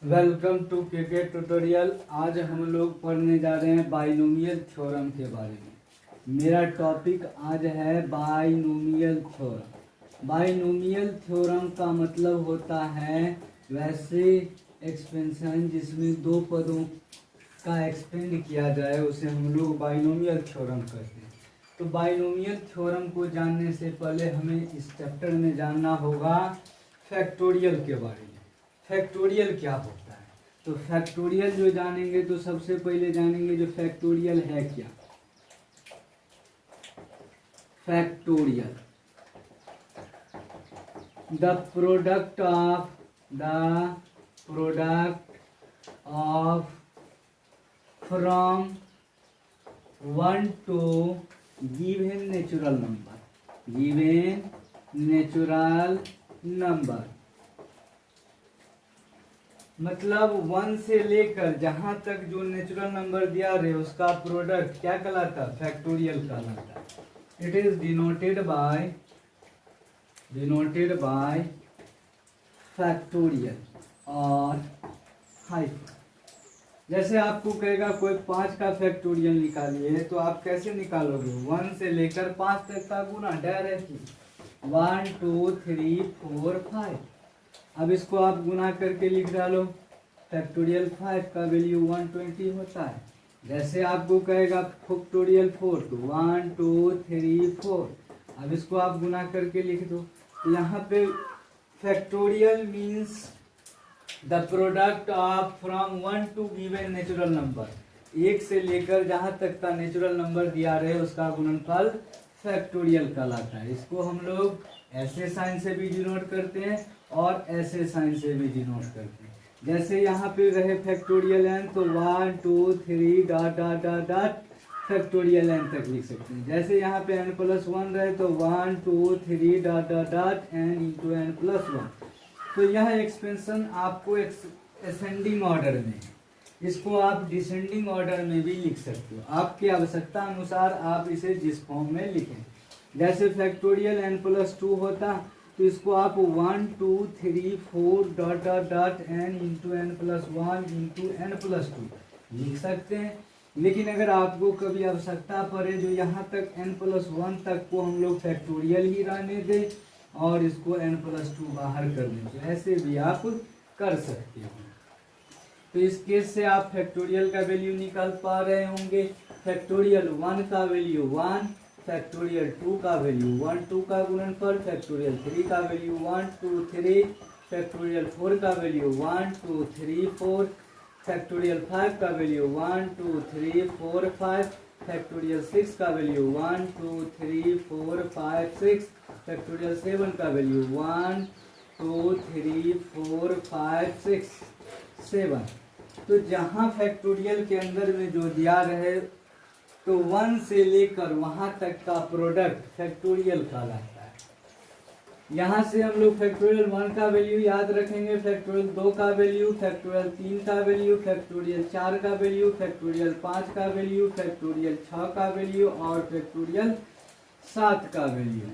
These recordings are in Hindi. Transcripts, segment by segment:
Welcome to KK tutorial. आज हम लोग पढ़ने जा रहे हैं बाइनोमियल थ्योरम के बारे में। मेरा टॉपिक आज है बाइनोमियल थ्योरम। बाइनोमियल थ्योरम का मतलब होता है वैसे एक्सपेंशन जिसमें दो पदों का एक्सपेंड किया जाए, उसे हम लोग बाइनोमियल थ्योरम कहते हैं। तो बाइनोमियल थ्योरम को जानने से पहले हमें इस चैप्टर में जानना होगा फैक्टोरियल के बारे में। फैक्टोरियल क्या होता है? तो फैक्टोरियल जो जानेंगे तो सबसे पहले जानेंगे जो फैक्टोरियल है क्या। Factorial the product of from 1 to given natural number मतलब 1 से लेकर जहां तक जो नेचुरल नंबर दिया रहे उसका प्रोडक्ट क्या कहलाता है? फैक्टोरियल कहलाता है। It is denoted by factorial और हाइफन। जैसे आपको कहेगा कोई 5 का फैक्टोरियल निकालिए, तो आप कैसे निकालोगे? 1 से लेकर 5 तक का गुना डायरेक्टली 1 2 3 4 5। अब इसको आप गुना करके लिख डालो। फैक्टोरियल 5 का वैल्यू 120 होता है। जैसे आपको कहेगा फैक्टोरियल 4 तो 1 2 3 4। अब इसको आप गुना करके लिख दो। यहाँ पे factorial means the product of from 1 to given natural number. 1 से लेकर जहाँ तक का नेचुरल नंबर दिया रहे उसका गुणनफल फैक्टोरियल कहलाता है। इसको हम लोग ऐसे साइन से भी डिनोट करते हैं और ऐसे साइन से भी डिनोट करते हैं। जैसे यहाँ पे रहे फैक्टोरियल एन तो 1 2 3 dot dot dot dot factorial n तक लिख सकते हैं। जैसे यहाँ पे n+1 रहे तो 1 2 3 dot dot dot n into n+1। तो यह एक्सपेंशन आपको असेंडिंग ऑर्डर में, इसको आप डिसेंडिंग ऑर्डर में भी लिख सकते हो। आपकी आवश्यकता अनुसार आप इसे जिस फॉर्म में लिखें। जैसे फैक्टोरियल n+2 होता तो इसको आप 1 2 3 4 dot dot dot n into n+1 into n+2 लिख सकते हैं। लेकिन अगर आपको कभी आवश्यकता पड़े जो यहाँ तक n+1 तक को हम लोग फैक्टोरियल ही रहने दें और इसको n+2 बाहर कर दें, तो ऐसे भी आप कर सकते हो। तो इस केस से आप फैक्टोरियल का वैल्यू निकाल पा रहे होंगे। फैक्टोरियल 1 का वैल्यू 1, फैक्टोरियल 2 का वैल्यू 1 2 का गुणनफल, फैक्टोरियल 3 का वैल्यू 1 2 3, फैक्टोरियल 4 का वैल्यू 1 2 3 4, फैक्टोरियल 5 का वैल्यू 1 2 3 4 5, फैक्टोरियल 6 का वैल्यू 1 2 3 4 5 6, फैक्टोरियल 7 का वैल्यू 1 2 3 4 5 6 7। तो जहाँ फैक्टोरियल के अंदर में जो दिया रहे तो 1 से लेकर वहां तक का प्रोडक्ट फैक्टोरियल कहलाता है। यहाँ से हम लोग फैक्टोरियल 1 का वैल्यू याद रखेंगे, फैक्टोरियल 2 का वैल्यू, फैक्टोरियल 3 का वैल्यू, फैक्टोरियल 4 का वैल्यू, फैक्टोरियल 5 का वैल्यू, फैक्टोरियल 6 का वैल्यू और फैक्टोरियल 7 का वैल्यू।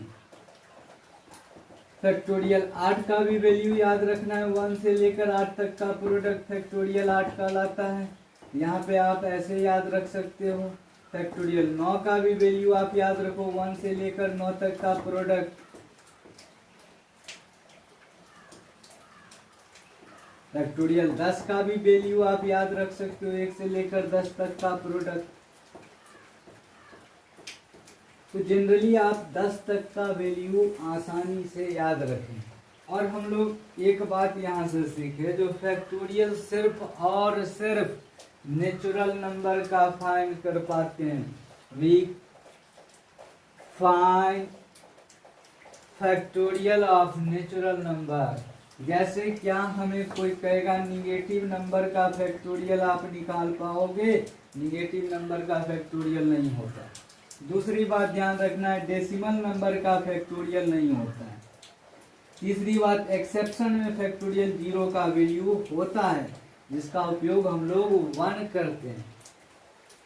फैक्टोरियल 8 का भी वैल्यू याद रखना है। 1 से लेकर 8 तक का प्रोडक्ट फैक्टोरियल 8 कहलाता है। यहाँ पे आप ऐसे याद रख सकते हो। फैक्टोरियल 9 का भी वैल्यू आप याद रखो। 1 से लेकर 9 तक का प्रोडक्ट। फैक्टोरियल 10 का भी वैल्यू आप याद रख सकते हो। 1 से लेकर 10 तक का प्रोडक्ट। तो जनरली आप 10 तक का वैल्यू आसानी से याद रखें। और हम लोग एक बात यहाँ से सीखे, जो फैक्टोरियल सिर्फ और सिर्फ नेचुरल नंबर का फाइंड कर पाते हैं। We find factorial of natural number. जैसे क्या हमें कोई कहेगा निगेटिव नंबर का फैक्टोरियल आप निकाल पाओगे? निगेटिव नंबर का फैक्टोरियल नहीं होता। दूसरी बात ध्यान रखना है, डेसिमल नंबर का फैक्टोरियल नहीं होता है। तीसरी बात, एक्सेप्शन में फैक्टोरियल 0 का वैल्यू होता है जिसका उपयोग हम लोग 1 करते हैं,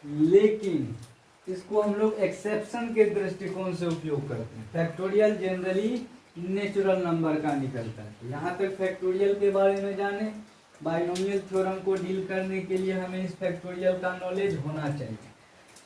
लेकिन इसको हम लोग एक्सेप्शन के दृष्टिकोण से उपयोग करते हैं। फैक्टोरियल जनरली नेचुरल नंबर का निकलता है। यहाँ तक फैक्टोरियल के बारे में जाने। बाइनोमियल थ्योरम को डील करने के लिए हमें इस फैक्टोरियल का नॉलेज होना चाहिए।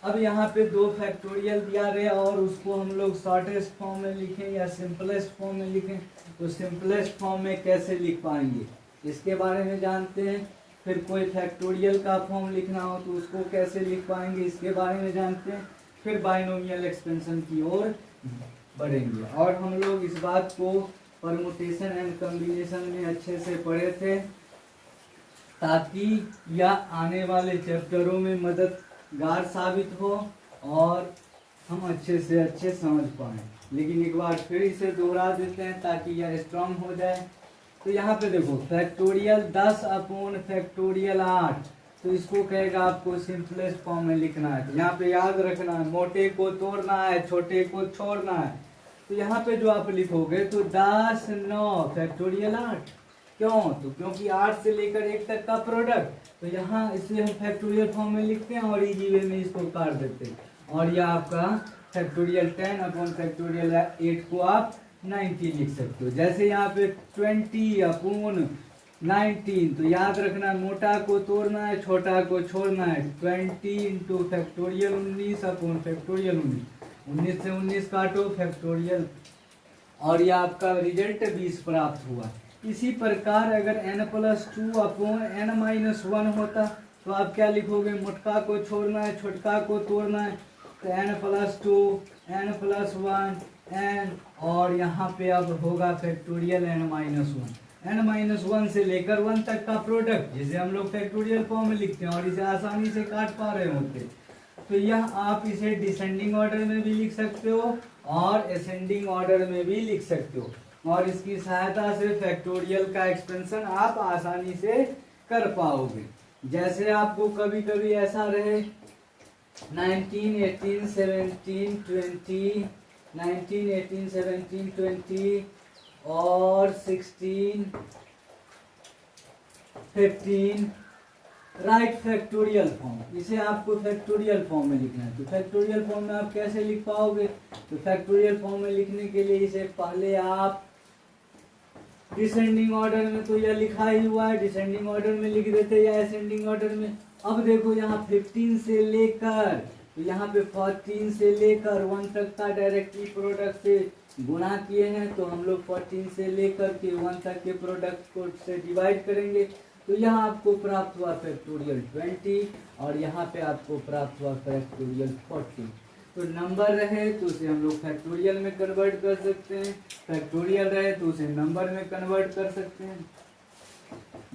अब यहाँ पे 2 फैक्टोरियल दिया गया और उसको हम लोग शॉर्टेस्ट फॉर्म में लिखें या सिंपलेस्ट फॉर्म में लिखें, तो सिंपलेस्ट फॉर्म में कैसे लिख पाएंगे इसके बारे में जानते हैं। फिर कोई फैक्टोरियल का फॉर्म लिखना हो तो उसको कैसे लिख पाएंगे इसके बारे में जानते हैं। फिर बाइनोमियल एक्सपेंशन की ओर बढ़ेंगे और हम लोग इस बात को परमुटेशन एंड कॉम्बिनेशन में अच्छे से पढ़े थे ताकि यह आने वाले चैप्टरों में मददगार साबित हो और हम अच्छे से अच्छे समझ पाएँ। लेकिन एक बार फिर इसे दोहरा देते हैं ताकि यह स्ट्रांग हो जाए। तो यहाँ पे देखो फैक्टोरियल 10 अपॉन फैक्टोरियल 8, तो इसको कहेगा आपको सिंपलेस्ट फॉर्म में लिखना है। तो यहाँ पे याद रखना है मोटे को तोड़ना है, छोटे को छोड़ना है। तो यहाँ पे जो आप लिखोगे तो 10 9 फैक्टोरियल 8, क्यों? तो क्योंकि 8 से लेकर 1 तक का प्रोडक्ट, तो यहाँ इसलिए हम फैक्टोरियल फॉर्म में लिखते हैं और इजी वे में इसको काट देते हैं। और यह आपका फैक्टोरियल 10 अपॉन फैक्टोरियल 8 को आप 90 लिख सकते हो। जैसे यहाँ पे 20 अपॉन 19, तो याद रखना मोटा को तोड़ना है, छोटा को छोड़ना है। 20 इंटू फैक्टोरियल 19 अपॉन फैक्टोरियल 19 से 19 काटो फैक्टोरियल, और यह आपका रिजल्ट 20 प्राप्त हुआ। इसी प्रकार अगर n+2 अपॉन n-1 होता तो आप क्या लिखोगे? मोटका को छोड़ना है, छोटका को तोड़ना है, तो n+2 n+1 n, और यहाँ पे अब होगा फैक्टोरियल n-1। n-1 से लेकर 1 तक का प्रोडक्ट जिसे हम लोग फैक्टोरियल फॉर्म में लिखते हैं और इसे आसानी से काट पा रहे होते। तो यह आप इसे डिसेंडिंग ऑर्डर में भी लिख सकते हो और असेंडिंग ऑर्डर में भी लिख सकते हो, और इसकी सहायता से फैक्टोरियल का एक्सपेंशन आप आसानी से कर पाओगे। जैसे आपको कभी कभी ऐसा रहे 19 18 17 20 19 18 17 20 और 16 15 राइट फैक्टोरियल फॉर्म, इसे आपको फैक्टोरियल फॉर्म में लिखना है। तो फैक्टोरियल फॉर्म में आप कैसे लिख पाओगे? तो फैक्टोरियल फॉर्म में लिखने के लिए इसे पहले आप डिसेंडिंग ऑर्डर में, तो यह लिखा ही हुआ है, डिसेंडिंग ऑर्डर में लिख देते या असेंडिंग ऑर्डर में। अब देखो यहाँ 15 से लेकर, तो यहाँ पे 14 से लेकर 1 तक का डायरेक्टली प्रोडक्ट से गुणा किए हैं, तो हम लोग 14 से लेकर के 1 तक के प्रोडक्ट को से डिवाइड करेंगे, तो यहाँ आपको प्राप्त हुआ फैक्टोरियल 20 और यहाँ पे आपको प्राप्त हुआ फैक्टोरियल 40। तो नंबर रहे तो उसे हम लोग फैक्टोरियल में कन्वर्ट कर सकते हैं, फैक्टोरियल रहे तो उसे नंबर में कन्वर्ट कर सकते हैं।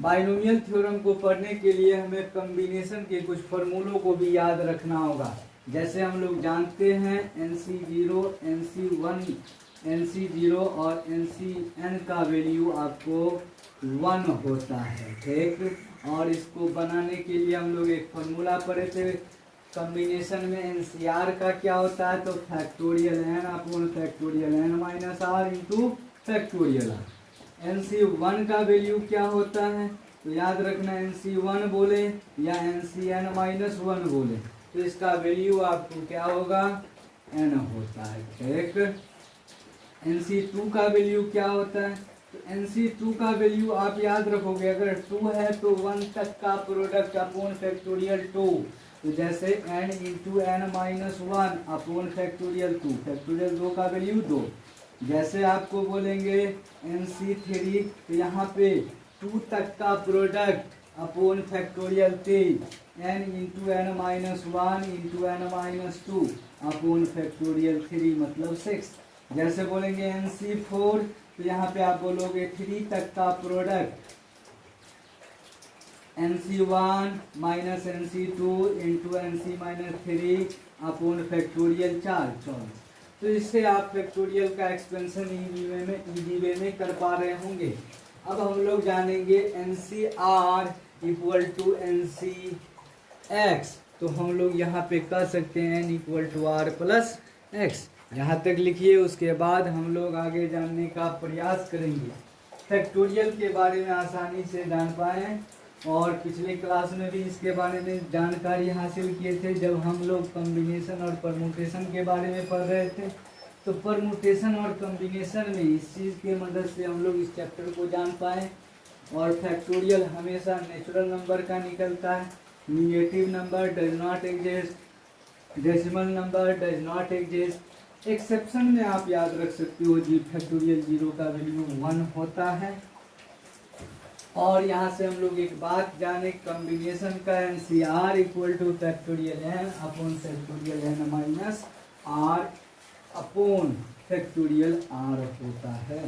बाइनोमियल थ्योरम को पढ़ने के लिए हमें कॉम्बिनेशन के कुछ फॉर्मूलों को भी याद रखना होगा। जैसे हम लोग जानते हैं NC0 NC1 NC0 और NCn का वैल्यू आपको 1 होता है, ठीक। और इसको बनाने के लिए हम लोग एक फॉर्मूला पढ़े थे कॉम्बिनेशन में। NCR का क्या होता है? तो factorial n upon factorial n-r into factorial r। NC1 का वैल्यू क्या होता है? तो याद रखना NC1 बोले या NCn-1 बोले तो इसका वैल्यू आपको क्या होगा? n होता है, ठीक। NC2 का वैल्यू क्या होता है? तो NC2 का वैल्यू आप याद रखोगे, अगर 2 है तो 1 तक का प्रोडक्ट अपॉन फैक्टोरियल 2, तो जैसे n into n-1 upon factorial 2, factorial 2 का वैल्यू 2। जैसे आपको बोलेंगे NC3, तो यहाँ पे 2 तक का product upon factorial 3, n into n-1 into n-2 upon factorial 3 मतलब 6। जैसे बोलेंगे NC4, तो यहाँ पे आप बोलोगे 3 तक का product NC1 minus NC2 into NC-3 upon factorial 4। तो इससे आप फैक्टोरियल का एक्सपेंशन इजी वे में कर पा रहे होंगे। अब हम लोग जानेंगे NCR इक्वल टू NCX, तो हम लोग यहाँ पे कह सकते हैं n equal to R plus x. यहाँ तक लिखिए, उसके बाद हम लोग आगे जानने का प्रयास करेंगे, फैक्टोरियल के बारे में आसानी से जान पाएँ। और पिछले क्लास में भी इसके बारे में जानकारी हासिल किए थे जब हम लोग कॉम्बिनेशन और परमुटेशन के बारे में पढ़ रहे थे। तो परमुटेशन और कॉम्बिनेशन में इस चीज़ की मदद से हम लोग इस चैप्टर को जान पाए। और फैक्टोरियल हमेशा नेचुरल नंबर का निकलता है। Negative number does not exist, decimal number does not exist. Exception में आप याद रख सकते हो जी फैक्टोरियल 0 का वैल्यू 1 होता है। और यहाँ से हम लोग एक बात जाने, कॉम्बिनेशन का NCR equal two factorial n upon factorial n minus r upon factorial r होता है।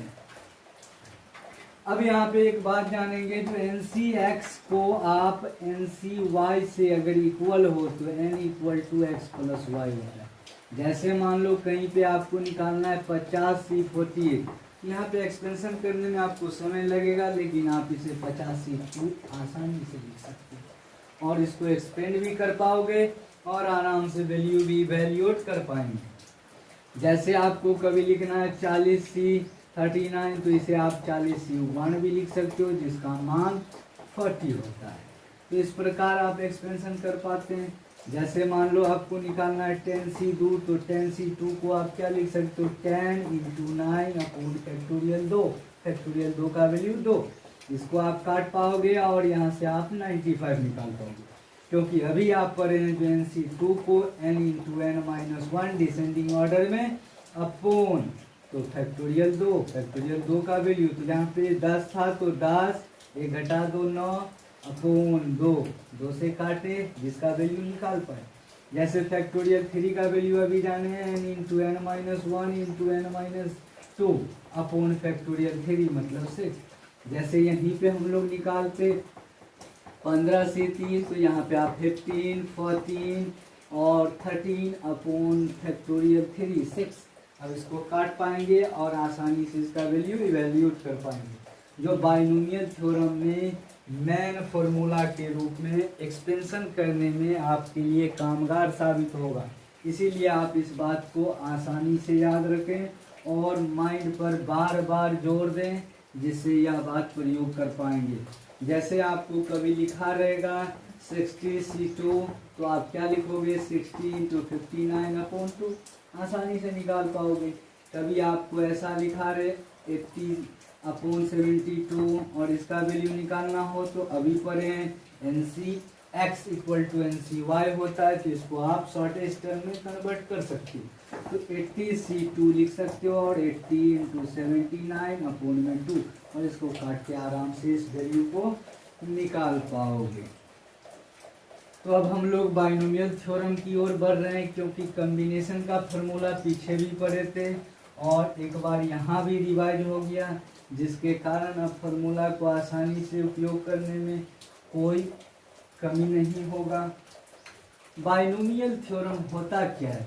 अब यहाँ पे एक बात जानेंगे, जो NCX को आप NCY से अगर इक्वल हो तो n equal to x plus y होता है। जैसे मान लो कहीं पे आपको निकालना है 50C48, यहाँ पे एक्सपेंशन करने में आपको समय लगेगा, लेकिन आप इसे 50C2 आसानी से लिख सकते हैं और इसको एक्सपेंड भी कर पाओगे और आराम से वैल्यू भी इवैल्यूएट कर पाएंगे। जैसे आपको कभी लिखना है 40C39 तो इसे आप 40C1 भी लिख सकते हो जिसका मान 40 होता है। तो इस प्रकार आप एक्सपेंशन कर पाते हैं। जैसे मान लो आपको निकालना है 10C2 तो 10C2 को आप क्या लिख सकते हो 10 × 9 अपॉन फैक्टोरियल 2, फैक्टोरियल 2 का वैल्यू 2। इसको आप काट पाओगे और यहाँ से आप 95 निकाल पाओगे, क्योंकि अभी आप पढ़े हैं जो NC2 को n × n-1 डिसेंडिंग ऑर्डर में अपॉन तो फैक्टोरियल 2, फैक्टोरियल 2 का वैल्यू तो यहाँ पे 10 था तो 10, 1 घटा 2 9 अपॉन 2 से काटे जिसका वैल्यू निकाल पाए। जैसे फैक्टोरियल 3 का वैल्यू अभी जाने हैं n × n-1 × n-2 upon factorial 3 मतलब 6। जैसे यहीं पे हम लोग निकालते 15C3 तो यहाँ पे आप 15, 14 और 13 अपॉन फैक्टोरियल 3 6। अब इसको काट पाएंगे और आसानी से इसका वैल्यू इवैल्यूएट कर पाएंगे, जो बाइनोमियल थ्योरम में मेन फॉर्मूला के रूप में एक्सपेंशन करने में आपके लिए कामगार साबित होगा। इसीलिए आप इस बात को आसानी से याद रखें और माइंड पर बार बार जोर दें, जिससे यह बात प्रयोग कर पाएंगे। जैसे आपको कभी लिखा रहेगा 60C2 तो आप क्या लिखोगे 60 × 59 अपॉन 2, आसानी से निकाल पाओगे। कभी आपको ऐसा लिखा रहे 80 अपॉन 72 और इसका वैल्यू निकालना हो तो अभी पढ़े हैं NCX इक्वल टू NCY होता है, तो इसको आप शॉर्टेस्ट टर्म में कन्वर्ट कर सकते हो। तो 80C2 लिख सकते हो और 80 × 79 अपॉन में 2 और इसको काट के आराम से इस वैल्यू को निकाल पाओगे। तो अब हम लोग बाइनोमियल थ्योरम की ओर बढ़ रहे हैं, क्योंकि कॉम्बिनेशन का फॉर्मूला पीछे भी पढ़े थे और एक बार यहाँ भी रिवाइज हो गया, जिसके कारण अब फॉर्मूला को आसानी से उपयोग करने में कोई कमी नहीं होगा। बाइनोमियल थ्योरम होता क्या है?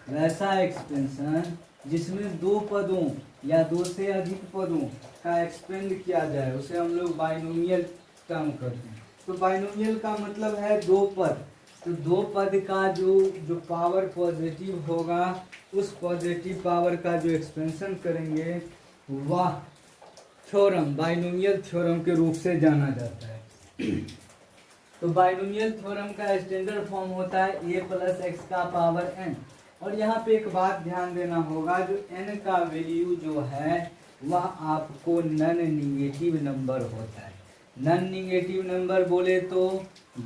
वैसा एक्सपेंशन जिसमें दो पदों या दो से अधिक पदों का एक्सपेंड किया जाए उसे हम लोग बाइनोमियल टर्म करते हैं। तो बाइनोमियल का मतलब है दो पद, तो दो पद का जो पावर पॉजिटिव होगा उस पॉजिटिव पावर का जो एक्सपेंशन करेंगे वह थ्योरम बाइनोमियल थ्योरम के रूप से जाना जाता है। तो बाइनोमियल थ्योरम का स्टैंडर्ड फॉर्म होता है a + x का पावर n। और यहाँ पे एक बात ध्यान देना होगा, जो n का वैल्यू जो है वह आपको नॉन निगेटिव नंबर होता है। नॉन निगेटिव नंबर बोले तो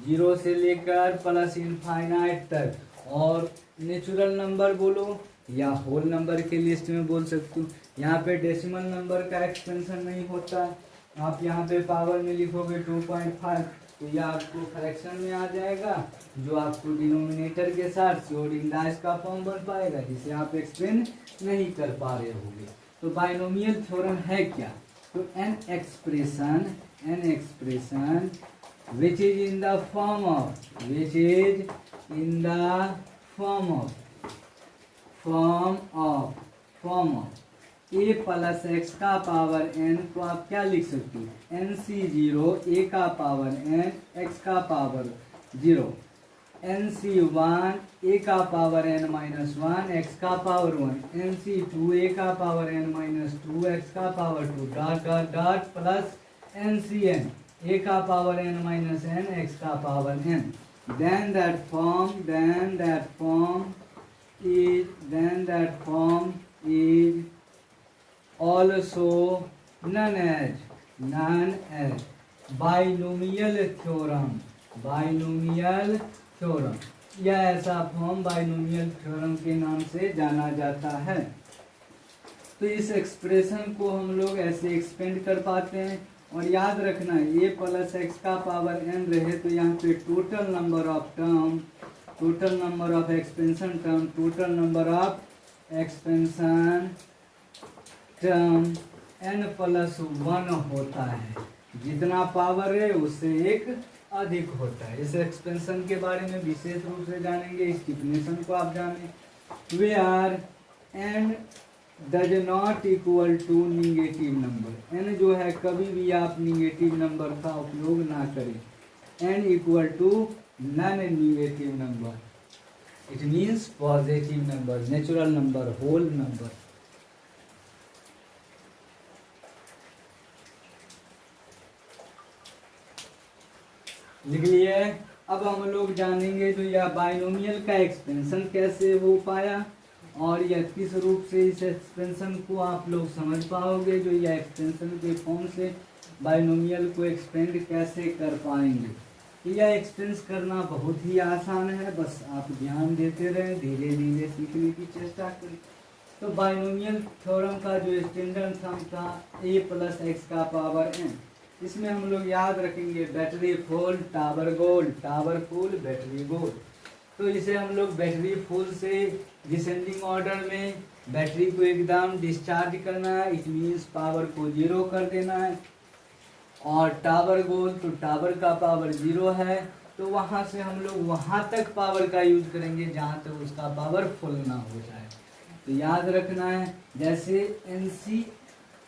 0 से लेकर +∞ तक, और नेचुरल नंबर बोलो या होल नंबर के लिस्ट में बोल सकते हो। यहाँ पे डेसिमल नंबर का एक्सपेंशन नहीं होता। आप यहाँ पे पावर में लिखोगे 2.5 तो यह आपको फ्रैक्शन में आ जाएगा, जो आपको डिनोमिनेटर के साथ श्योरिंग डाइस का फॉर्म बन पाएगा, जिसे आप एक्सपेंड नहीं कर पा रहे होंगे। तो बाइनोमियल थ्योरम है क्या? तो an expression which is in the form of a + x का पावर n को आप क्या लिख सकते हो NC0 a का पावर n x का पावर 0, NC1 a का पावर n-1 x का पावर 1, NC2 a का पावर n-2 x का power 2 dot plus NCn a का पावर n-n x का power n। then that form is also known as binomial theorem, binomial theorem, यह ऐसा फॉर्म बाइनोमियल थ्योरम के नाम से जाना जाता है। तो इस एक्सप्रेशन को हम लोग ऐसे एक्सपेंड कर पाते हैं। और याद रखना a प्लस एक्स का पावर n रहे तो यहाँ पे total number of term, total number of expansion term, total number of expansion term n plus 1 होता है। जितना पावर है उससे एक अधिक होता है। इस एक्सपेंशन के बारे में विशेष रूप से जानेंगे, इस डिफिनेशन को आप जानें। We are n does not equal to negative number, n जो है कभी भी आप निगेटिव नंबर का उपयोग ना करें। n equal to non negative number, it means positive number, natural number, whole number. लिख लिए। अब हम लोग जानेंगे जो यह बाइनोमियल का एक्सपेंशन कैसे हो पाया और यह किस रूप से इस एक्सपेंशन को आप लोग समझ पाओगे, जो यह एक्सपेंशन के फॉर्म से बाइनोमियल को एक्सपेंड कैसे कर पाएंगे। तो यह एक्सपेंस करना बहुत ही आसान है, बस आप ध्यान देते रहें, धीरे धीरे सीखने की चेष्टा करें। तो बाइनोमियल थ्योरम का जो स्टैंडर्ड थंब था a प्लस एक्स का पावर n, इसमें हम लोग याद रखेंगे बैटरी फुल टावर गोल, टावर फुल बैटरी गोल। तो इसे हम लोग बैटरी फुल से डिसेंडिंग ऑर्डर में बैटरी को एकदम डिस्चार्ज करना है, इट मीन्स पावर को 0 कर देना है। और टावर गोल तो टावर का पावर 0 है, तो वहाँ से हम लोग वहाँ तक पावर का यूज करेंगे जहाँ तक उसका पावर फुल ना हो जाए। तो याद रखना है, जैसे NC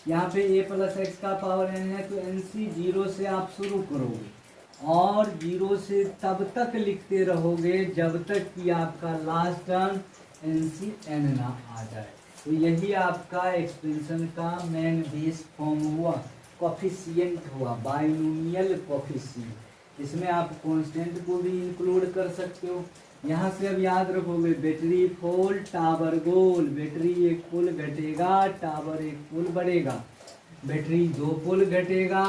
यहाँ पे a प्लस एक्स का पावर n है तो NC 0 से आप शुरू करोगे और 0 से तब तक लिखते रहोगे जब तक कि आपका लास्ट टर्म NC n ना आ जाए। तो यही आपका एक्सपेंशन का मेन बेस फॉर्म हुआ, कोफिशिएंट हुआ, बाइनोमियल कोफिशिएंट। इसमें आप कांस्टेंट को भी इंक्लूड कर सकते हो। यहाँ से अब याद रखोगे बैटरी फुल टावर गोल, बैटरी एक पुल घटेगा टावर एक पुल बढ़ेगा, बैटरी 2 पुल घटेगा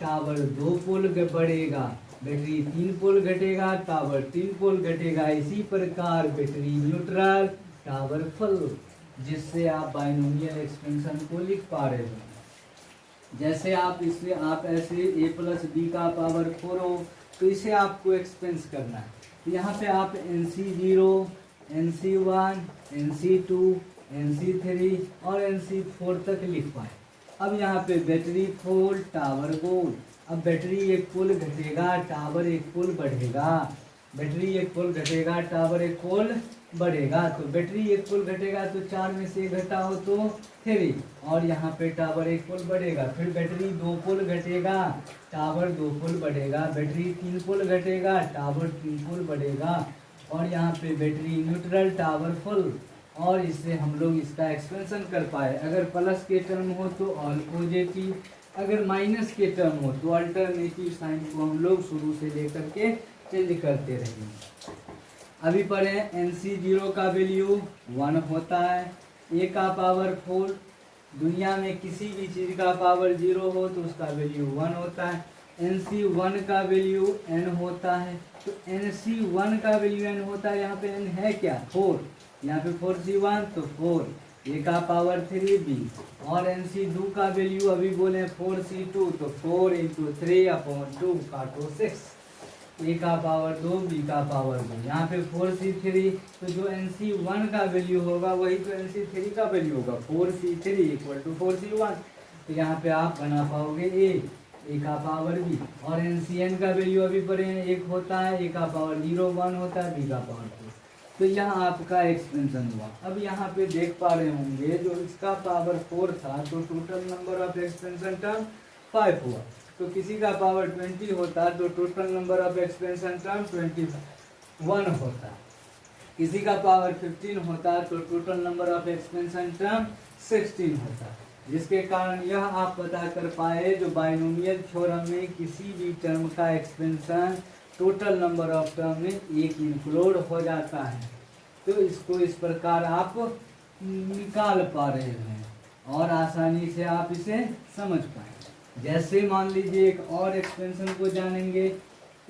टावर 2 पुल बढ़ेगा, बैटरी 3 पुल घटेगा टावर 3 पुल घटेगा। इसी प्रकार बैटरी न्यूट्रल टावर फुल, जिससे आप बाइनोमियल एक्सपेंशन को लिख पा रहे हो। जैसे आप इसे आप ऐसे a प्लस बी का पावर 4 हो तो इसे आपको एक्सपेंस करना है। तो यहाँ पे आप NC0, NC1, NC2, NC3 और NC4 तक लिख पाए। अब यहाँ पे बैटरी फुल टावर गोल, अब बैटरी एक पुल घटेगा टावर एक पुल बढ़ेगा, बैटरी एक पुल घटेगा टावर एक पुल बढ़ेगा। तो बैटरी एक पुल घटेगा तो 4 में से घटाओ तो 3, और यहाँ पे टावर एक पुल बढ़ेगा। फिर बैटरी 2 पुल घटेगा टावर 2 पुल बढ़ेगा, बैटरी 3 पुल घटेगा टावर 3 पुल बढ़ेगा, और यहाँ पे बैटरी न्यूट्रल टावर फुल। और इससे हम लोग इसका एक्सपेंशन कर पाए। अगर प्लस के टर्म हो तो ऑल पॉजिटिव, अगर माइनस के टर्म हो तो अल्टरनेटिव साइन को हम लोग शुरू से लेकर के चेंज करते रहेंगे। अभी पढ़े NC0 का वैल्यू 1 होता है, a का पावर 4, दुनिया में किसी भी चीज़ का पावर 0 हो तो उसका वैल्यू 1 होता है। NC1 का वैल्यू n होता है, तो NC1 का वैल्यू n होता है। यहाँ पे n है क्या 4, यहाँ पे 4C1 तो 4, a का पावर 3b, और NC2 का वैल्यू अभी बोले 4C2 तो 4 × 3/2 काटो 6, a का पावर 2 b का पावर 2, यहाँ पे 4C3 तो जो NC1 का वैल्यू होगा वही तो NC3 का वैल्यू होगा, 4C3 = 4C1। तो यहाँ पे आप बना पाओगे a का पावर b, और NCn का वैल्यू अभी पढ़े हैं 1 होता है, a का पावर 0 1 होता है, b का पावर 2। तो यहाँ आपका एक्सपेंशन हुआ। अब यहाँ पे देख पा रहे होंगे जो इसका पावर 4 था तो total number of expansion term 5 हुआ। तो किसी का पावर 20 होता तो total number of expansion term 21 होता। किसी का पावर 15 होता तो total number of expansion term 16 होता। जिसके कारण यह आप पता कर पाए जो बाइनोमियल थ्योरम में किसी भी टर्म का expansion total number of term में एक इंक्लूड हो जाता है। तो इसको इस प्रकार आप निकाल पा रहे हैं। और आसानी से आप इसे समझ पाए। जैसे मान लीजिए एक और एक्सपेंशन को जानेंगे,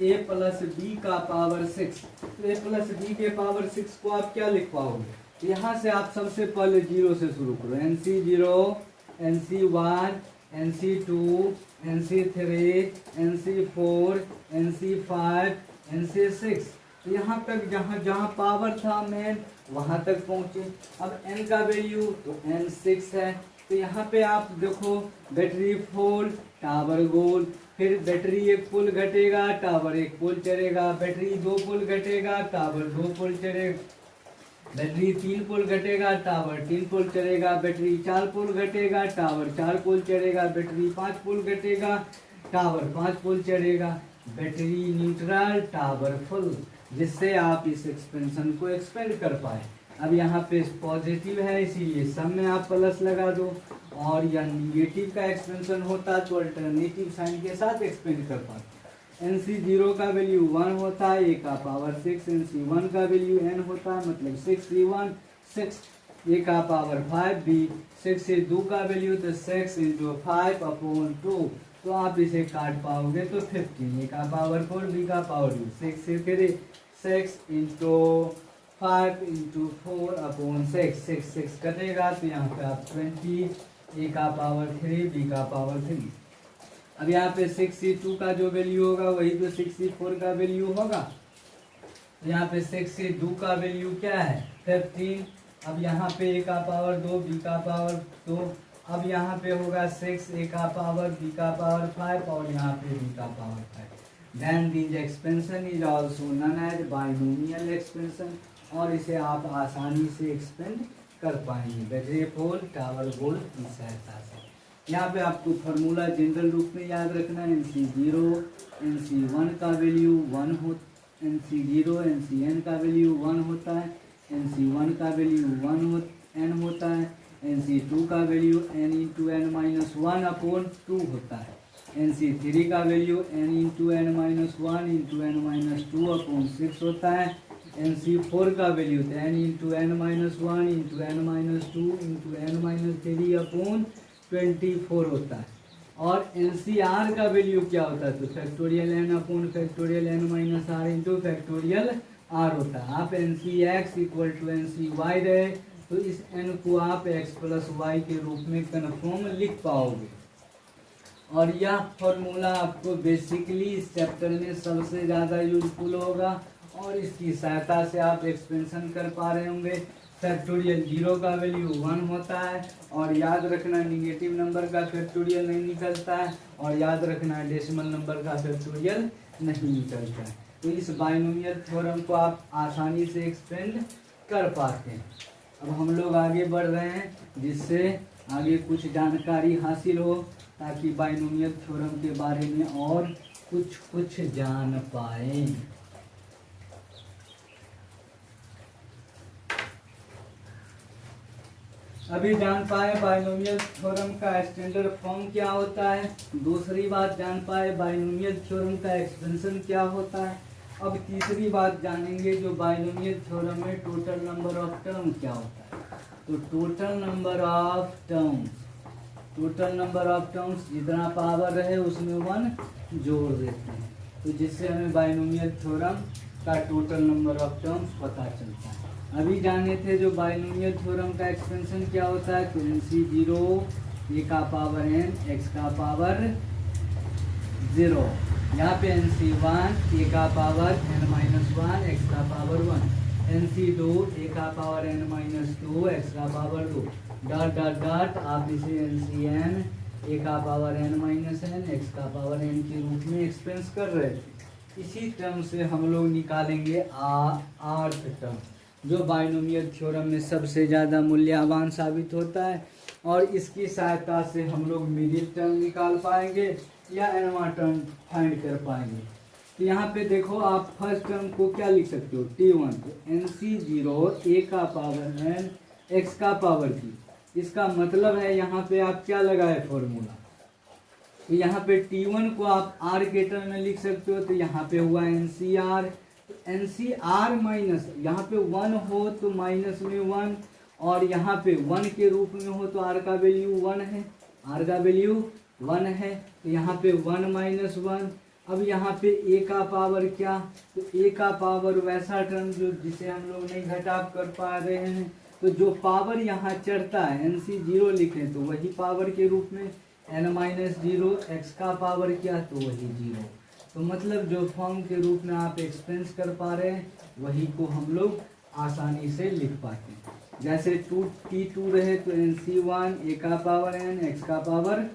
a प्लस बी का पावर 6। तो a प्लस बी के पावर 6 को आप क्या लिख पाओगे? यहाँ से आप सबसे पहले जीरो से शुरू करो, NC0, NC1, NC2, NC3, NC4, NC5, NC6। तो यहाँ तक जहाँ जहाँ पावर था मेन वहाँ तक पहुँचे। अब n का वैल्यू तो n6 है। तो यहाँ पे आप देखो, बैटरी फुल, टावर गोल, फिर बैटरी एक पुल घटेगा, टावर एक पुल चढ़ेगा, बैटरी 2 पुल घटेगा, टावर 2 पुल चढ़ेगा, बैटरी 3 पुल घटेगा, टावर 3 पुल चढ़ेगा, बैटरी 4 पुल घटेगा, टावर 4 पुल चढ़ेगा, बैटरी 5 पुल घटेगा, टावर 5 पुल चढ़ेगा, बैटरी न्यूट्रल, टावर फुल, जिससे आप इस एक्सपेंशन को एक्सपेंड कर पाए। अब यहाँ पे पॉजिटिव है इसीलिए सब में आप प्लस लगा दो, और यह निगेटिव का एक्सपेंशन होता तो अल्टरनेटिव साइन के साथ एक्सपेंड कर पाते। NC0 का वैल्यू 1 होता है, a का पावर 6, NC1 का वैल्यू n होता है, मतलब 6c1 6, a का पावर 5, b 6 से 2 का वैल्यू तो 6 इंटू 5/2। तो आप इसे काट पाओगे तो 15, a का पावर 4, b का पावर 2, 6 से 3, 6 इंटू 5 इंटू 4/6, 6 कटेगा तो यहाँ पे आप 20, a का पावर 3, b का पावर 3। अब यहाँ पे 6c2 का जो वैल्यू होगा वही तो 6c4 का वैल्यू होगा। तो यहाँ पे 6c2 का वैल्यू क्या है? 15। अब यहाँ पे a का पावर 2, b का पावर 2। अब यहाँ पे होगा 6, a का पावर, b का पावर 5, और यहाँ पे b का power 5। Then this expansion is also known as binomial expansion, और इसे आप आसानी से एक्सपेंड कर पाएंगे बैटरी फुल, टावर गोल की सहायता से। यहाँ पे आपको फार्मूला जनरल रूप में याद रखना है। NC0 NC1 का वैल्यू 1 हो, NC0 NCn का वैल्यू 1 होता है, NC1 का वैल्यू n होता है, NC2 का value n into n minus 1/2 होता है, NC3 का value n into n minus 1 into n minus 2/6 होता है, NC4 का value n into n minus 1 into n minus 2 into n minus 3/24 होता है, और NCR का वैल्यू क्या होता है? तो factorial factorial n minus r into factorial r होता है। आप NCX इक्वल टू NCY रहे तो इस n को आप x प्लस y के रूप में कन्फर्म लिख पाओगे। और यह फॉर्मूला आपको बेसिकली इस चैप्टर में सबसे ज़्यादा यूजफुल होगा, और इसकी सहायता से आप एक्सपेंशन कर पा रहे होंगे। फैक्टोरियल 0 का वैल्यू 1 होता है, और याद रखना निगेटिव नंबर का फैक्टोरियल नहीं निकलता है, और याद रखना डेसिमल नंबर का फैक्टोरियल नहीं निकलता है। तो इस बाइनोमियल थ्योरम को आप आसानी से एक्सपेंड कर पाते हैं। अब हम लोग आगे बढ़ रहे हैं, जिससे आगे कुछ जानकारी हासिल हो, ताकि बाइनोमियल थ्योरम के बारे में और कुछ जान पाए। अभी जान पाए बाइनोमियल थ्योरम का स्टैंडर्ड फॉर्म क्या होता है। दूसरी बात जान पाए बाइनोमियल थ्योरम का एक्सपेंशन क्या होता है। अब तीसरी बात जानेंगे जो बाइनोमियल थ्योरम में टोटल नंबर ऑफ टर्म क्या होता है। तो टोटल नंबर ऑफ टर्म्स जितना पावर रहे उसमें 1 जोड़ देते हैं, तो जिससे हमें बाइनोमियल थ्योरम का टोटल नंबर ऑफ टर्म्स पता चलता है। अभी जाने थे जो बाइनोमियल थ्योरम का एक्सपेंशन क्या होता है। तो NC0 a का पावर n, x का पावर 0, यहाँ पे NC1 a का पावर n-1, x का पावर 1, NC2 a का पावर n-2, x का पावर 2, डॉट डॉट डॉट आप इसे NCn a का पावर n-n, x का पावर n के रूप में एक्सपेंस कर रहे थे। इसी टर्म से हम लोग निकालेंगे आर्थ टर्म, जो बाइनोमियल थ्योरम में सबसे ज़्यादा मूल्यवान साबित होता है, और इसकी सहायता से हम लोग मिडिल टर्म निकाल पाएंगे या एनवा टर्म फाइंड कर पाएंगे। तो यहाँ पे देखो, आप फर्स्ट टर्म को क्या लिख सकते हो, T1। तो NC0 a का पावर n, x का पावर p। इसका मतलब है यहाँ पे आप क्या लगाए फॉर्मूला, तो यहाँ पे T1 को आप r के टर्म में लिख सकते हो। तो यहाँ पे हुआ NCR, NCR माइनस, यहाँ पे 1 हो तो माइनस में 1, और यहाँ पे 1 के रूप में हो तो r का वैल्यू 1 है, r का वैल्यू 1 है, तो यहाँ पे 1 माइनस 1। अब यहाँ पे a का पावर क्या, तो a का पावर वैसा टर्म जो जिसे हम लोग नहीं घटाव कर पा रहे हैं, तो जो पावर यहाँ चढ़ता है NC 0 लिखें तो वही पावर के रूप में n माइनस 0, x का पावर क्या तो वही 0। तो मतलब जो फॉर्म के रूप में आप एक्सपेंस कर पा रहे हैं वही को हम लोग आसानी से लिख पाते हैं। जैसे T2 रहे तो NC1 a का पावर n, x का पावर,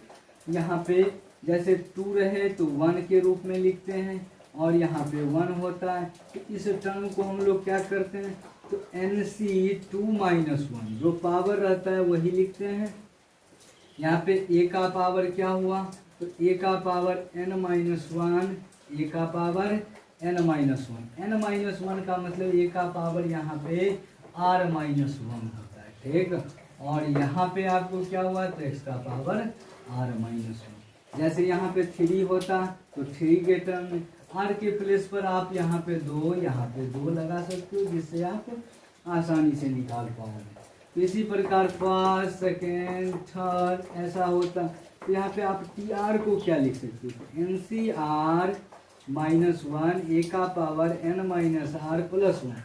यहाँ पे जैसे 2 रहे तो 1 के रूप में लिखते हैं और यहाँ पे 1 होता है। तो इस टर्म को हम लोग क्या करते हैं, तो NC2 माइनस 1 जो पावर रहता है वही लिखते हैं। यहाँ पे a का पावर क्या हुआ, तो a का पावर n माइनस 1, a का power n minus 1, n minus 1 का मतलब a का पावर यहाँ पे r माइनस 1 होता है, ठीक। और यहाँ पे आपको क्या हुआ, तो x का पावर r माइनस 1। जैसे यहाँ पे 3 होता तो 3 के टर्म में r के प्लेस पर आप यहाँ पे 2, यहाँ पे 2 लगा सकते हो, जिससे आप आसानी से निकाल पाओगे। तो इसी प्रकार फर्स्ट, सेकेंड, थर्ड ऐसा होता। तो यहाँ पे आप TR को क्या लिख सकते हो, NCR माइनस 1, a का power n minus r plus 1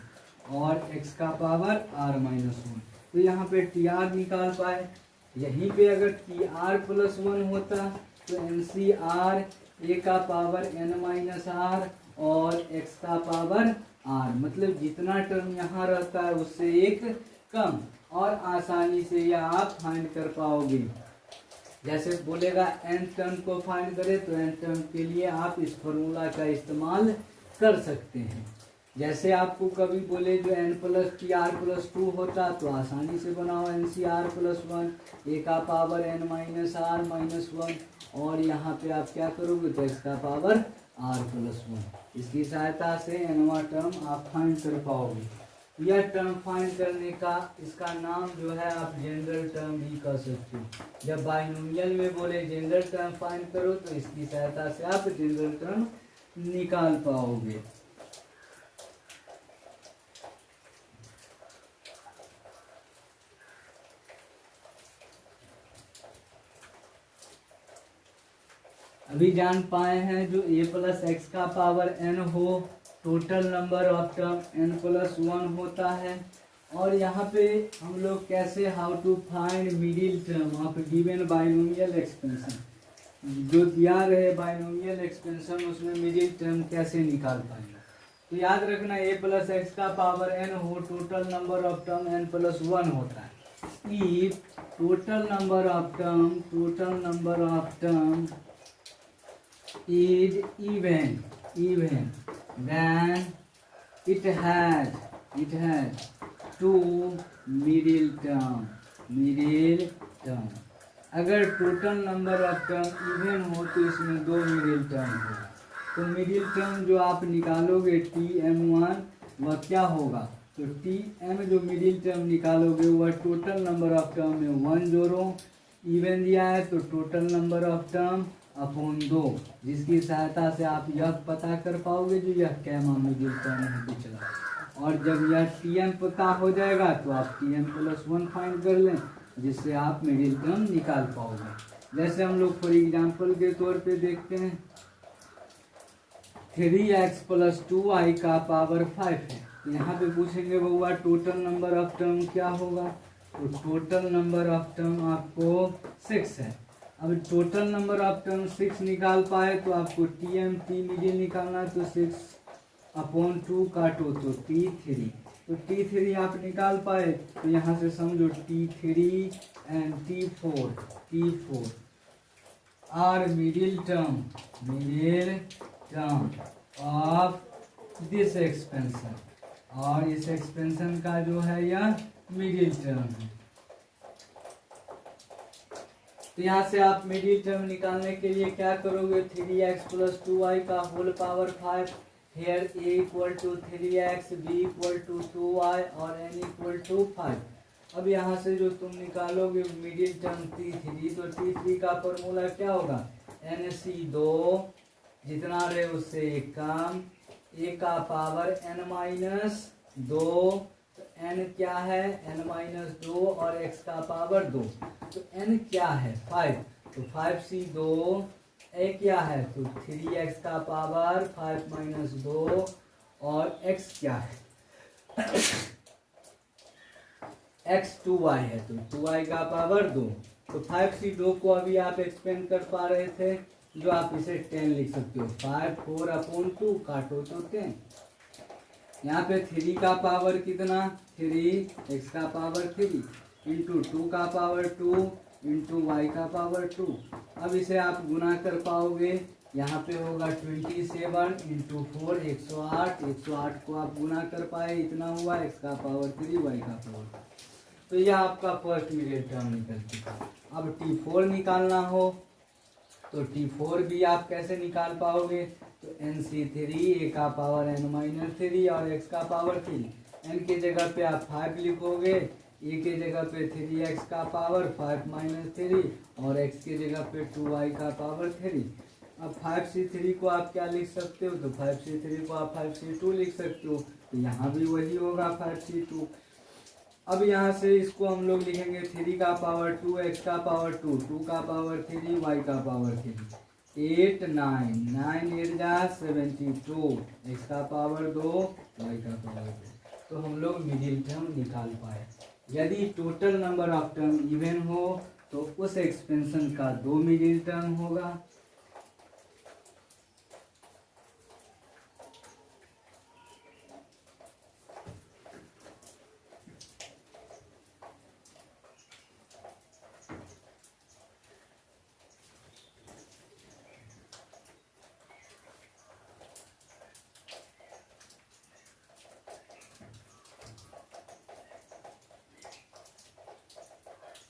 और x का पावर r माइनस 1। तो यहाँ पे TR निकाल पाए। यहीं पे अगर TR प्लस 1 होता तो NCR a का पावर n माइनस r और x का पावर r, मतलब जितना टर्म यहाँ रहता है उससे एक कम, और आसानी से यह आप फाइंड कर पाओगे। जैसे बोलेगा n टर्म को फाइंड करें तो n टर्म के लिए आप इस फॉर्मूला का इस्तेमाल कर सकते हैं। जैसे आपको कभी बोले जो n प्लस TR प्लस 2 होता तो आसानी से बनाओ NCR प्लस 1, a का power n minus r minus 1 और यहाँ पे आप क्या करोगे तो x का पावर r प्लस 1। इसकी सहायता से nवां टर्म आप फाइंड कर पाओगे। यह टर्म फाइंड करने का इसका नाम जो है आप जनरल टर्म भी कह सकते हो। जब बाइनोमियल में बोले जनरल टर्म फाइंड करो तो इसकी सहायता से आप जनरल टर्म निकाल पाओगे। अभी जान पाए हैं जो a प्लस एक्स का पावर n हो, total number of term n plus 1 होता है। और यहाँ पे हम लोग कैसे how to find middle term of given binomial expansion, जो दिया रहे बाइनोमियल एक्सपेंशन उसमें मिडिल टर्म कैसे निकाल पाएंगे। तो याद रखना a प्लस एक्स का पावर n हो, total number of term n plus 1 होता है। If total number of term is even then it has two middle term। अगर total number of term even हो तो इसमें 2 मिडिल टर्म होगा। तो मिडिल टर्म जो आप निकालोगे TM1 वह क्या होगा, तो TM जो मिडिल टर्म निकालोगे वह टोटल नंबर ऑफ टर्म में 1 जोड़ो, इवन दिया है तो total number of term upon 2, जिसकी सहायता से आप यह पता कर पाओगे जो यह कैमा मिडिल टर्म है पिछला। और जब यह TM पता हो जाएगा तो आप TM प्लस 1 फाइंड कर लें, जिससे आप मिडिल टर्म निकाल पाओगे। जैसे हम लोग फॉर एग्जांपल के तौर पे देखते हैं 3x प्लस 2y का पावर 5 है। तो यहाँ पे पूछेंगे बउआ टोटल नंबर ऑफ टर्म क्या होगा, तो टोटल नंबर ऑफ टर्म आपको 6 है। अब टोटल नंबर ऑफ टर्म 6 निकाल पाए तो आपको T मिडिल निकालना है, तो 6 अपॉन 2 काटो तो T3, तो T3 आप निकाल पाए। तो यहाँ से समझो T3 and T4 are middle term of this expansion, और इस एक्सपेंशन का जो है यह मिडिल टर्म है। तो यहाँ से आप मिडिल टर्म निकालने के लिए क्या करोगे, 3x प्लस 2y का whole power 5, here a equal to 3x, b equal to 2y और n इक्वल टू 5। अब यहाँ से जो तुम निकालोगे मिडिल टर्म T3, तो T3 का फॉर्मूला क्या होगा, NC2 जितना रहे उससे एक कम, a का पावर n माइनस 2 तो n क्या है, n-2 और x का पावर 2। तो n क्या है 5, तो 5c2 a क्या है, तो 3x का पावर 5 - 2 और x क्या है x 2y है, तो 2y का पावर 2। तो 5c2 को अभी आप एक्सपेंड कर पा रहे थे, जो आप इसे 10 लिख सकते हो। 5 4/2 काटो तो 10। यहाँ पे 3 का पावर कितना, 3 x का पावर 3 इंटू 2 का पावर 2 इंटू वाई का पावर 2। अब इसे आप गुना कर पाओगे, यहाँ पे होगा 27 इंटू 4 108। 108 को आप गुना कर पाए, इतना हुआ x का पावर 3 y का पावर 2। तो यह आपका फर्स्ट मिडिल टर्म निकल चुका। अब T4 निकालना हो तो T4 भी आप कैसे निकाल पाओगे, तो NC3 a का पावर n-3 और x का पावर 3। n के जगह पे आप 5 लिखोगे, a के जगह पे 3x का पावर 5 - 3 और x के जगह पे 2y का पावर 3। अब 5c3 को आप क्या लिख सकते हो, तो 5c3 को आप 5c2 लिख सकते हो, तो यहाँ भी वही होगा 5c2। अब यहाँ से इसको हम लोग लिखेंगे 3 का पावर 2 x का पावर 2 2 का पावर 3 y का पावर 3 8 9 9 8 जा 72 x का पावर 2 y का पावर 2। तो हम लोग मिडिल टर्म निकाल पाए। यदि total number of term even हो तो उस एक्सपेंशन का 2 मिडिल टर्म होगा।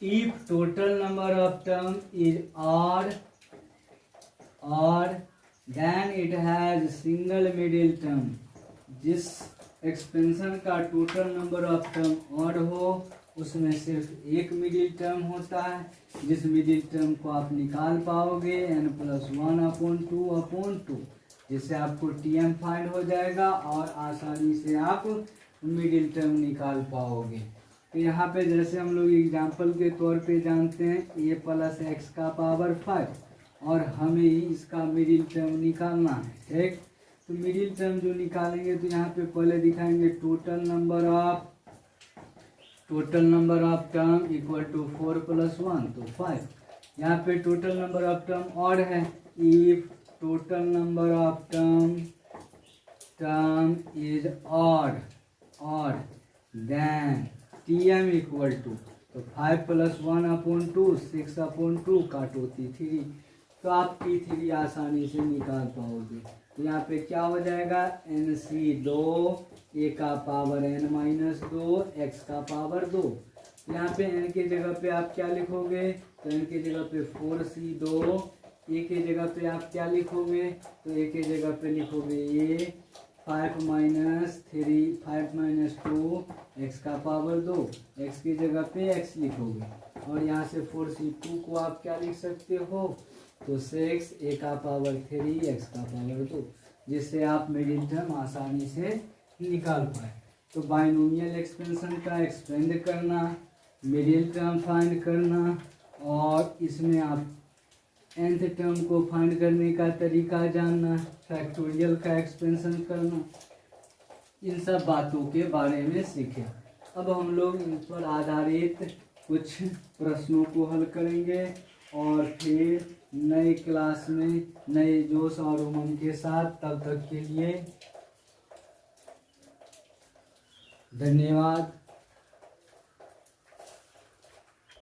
If total number of term is odd, then it has single middle term। जिस एक्सपेंशन का total number of term odd हो उसमें सिर्फ एक मिडिल टर्म होता है, जिस मिडिल टर्म को आप निकाल पाओगे n+1/2/2, जिससे आपको TM फाइंड हो जाएगा और आसानी से आप मिडिल टर्म निकाल पाओगे। तो यहाँ पे जैसे हम लोग एग्जाम्पल के तौर पे जानते हैं a + x का पावर 5 और हमें इसका मिडिल टर्म निकालना है, ठीक। तो मिडिल टर्म जो निकालेंगे तो यहाँ पे पहले दिखाएंगे total number of term equal to 4 + 1 तो 5। यहाँ पे total number of term odd है। If total number of term is odd then TM equal to, तो 5 + 1/2 6/2 काटो T3। तो आप T3 आसानी से निकाल पाओगे। तो यहाँ पे क्या हो जाएगा, NC2 a का पावर n-2 x का पावर 2। यहाँ पे n के जगह पे आप क्या लिखोगे, तो n के जगह पे 4c2, a के जगह पे आप क्या लिखोगे, तो a के जगह पे लिखोगे a 5 - 2 x का पावर 2, x की जगह पे x लिखोगे और यहाँ से 4c2 को आप क्या लिख सकते हो, तो 6 a का पावर 3 x का पावर 2, जिससे आप मिडिल टर्म आसानी से निकाल पाए। तो बाइनोमियल एक्सपेंशन का एक्सपेंड करना, मिडिल टर्म फाइंड करना और इसमें आप nth टर्म को फाइंड करने का तरीका जानना, फैक्टोरियल का एक्सपेंशन करना, इन सब बातों के बारे में सीखे। अब हम लोग इन पर आधारित कुछ प्रश्नों को हल करेंगे और फिर नए क्लास में नए जोश और उमंग के साथ, तब तक के लिए धन्यवाद।